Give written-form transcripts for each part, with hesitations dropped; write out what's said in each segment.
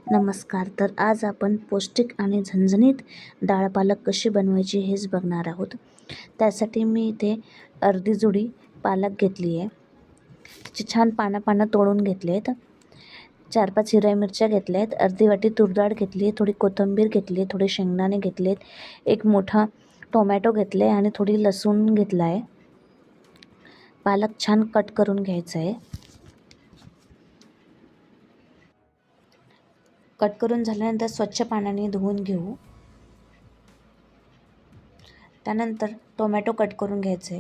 नमस्कार. तर आज आपण पौष्टिक आणि झणझणीत डाळ पालक कशी बनवायची हेच बघणार आहोत. त्यासाठी मी इथे अर्धी जुडी पालक घेतली आहे. त्याची छान पानं तोडून घेतले आहेत. 4-5 हिरव्या मिरच्या घेतल्या आहेत. अर्धी वाटी तूर डाळ घेतली आहे. थोडी कोथिंबीर घेतली आहे. थोडे शेंगदाणे घेतलेत. एक मोठा टोमॅटो घेतले आणि थोडी लसूण घेतला आहे. पालक छान कट करून घ्यायचा आहे. कट करून झाल्यानंतर स्वच्छ पाण्याने धुवून घेऊ. त्यानंतर टोमॅटो कट करून घ्यायचे.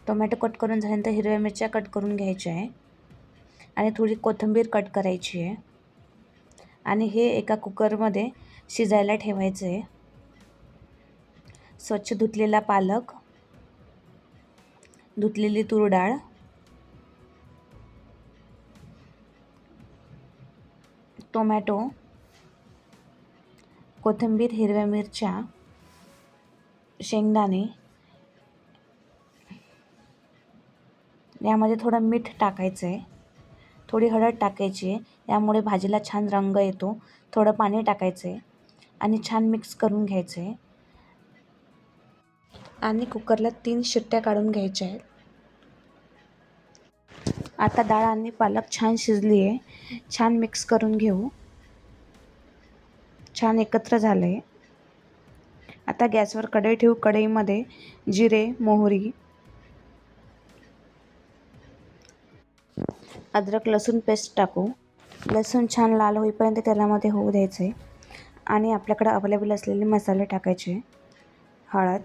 टोमॅटो कट करून झाल्यानंतर हिरव्या मिरच्या कट करून घ्यायच्या आहे आणि थोडी कोथिंबीर कट करायची आहे आणि हे एका कुकरमध्ये शिजायला ठेवायचं आहे. स्वच्छ धुतलेला पालक, धुतलेली तूर डाळ, टोमॅटो, कोथिंबीर, हिरव्या मिरच्या, शेंगदाणे, यामध्ये थोडं मीठ टाकायचं आहे. थोडी हळद टाकायची आहे. यामुळे भाजीला छान रंग येतो. थोडं पाणी टाकायचं आहे आणि छान मिक्स करून घ्यायचं आहे आणि कुकरला 3 शिट्ट्या काढून घ्यायच्या आहेत. आता डाळ आणि पालक छान शिजली आहे. छान मिक्स करून घेऊ. छान एकत्र झालं आहे. आता गॅसवर कढई ठेवू. कढईमध्ये जिरे, मोहरी, अद्रक लसूण पेस्ट टाकू. लसूण छान लाल होईपर्यंत तेलामध्ये होऊ द्यायचे आणि आपल्याकडे अवेलेबल असलेले मसाले टाकायचे. हळद,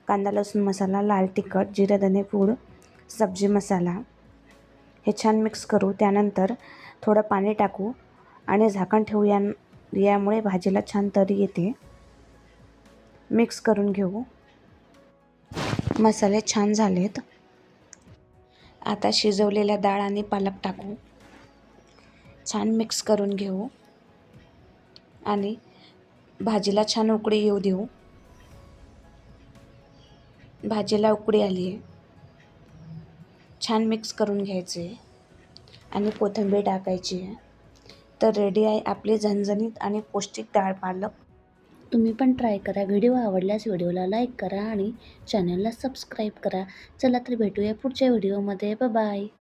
कांदा लसूण मसाला, लाल तिखट, जिरे धने पूड, सब्जी मसाला हे छान मिक्स करू. त्यानंतर थोडं पाणी टाकू आणि झाकण ठेवू. यामुळे भाजीला छान तरी येते. मिक्स करून घेऊ. मसाले छान झालेत. आता शिजवलेल्या डाळ आणि पालक टाकू. छान मिक्स करून घेऊ आणि भाजीला छान उकळी येऊ देऊ. भाजीला उकळी आली आहे. छान मिक्स करून घ्यायचे आणि कोथिंबीर टाकायची आहे. तर रेडी आहे आपली झणझणीत आणि पौष्टिक डाळ पालक. तुम्ही पण ट्राय करा. व्हिडिओ आवडल्यास व्हिडिओला लाईक करा आणि चॅनलला सबस्क्राईब करा. चला तर भेटूया पुढच्या व्हिडिओमध्ये. बाय.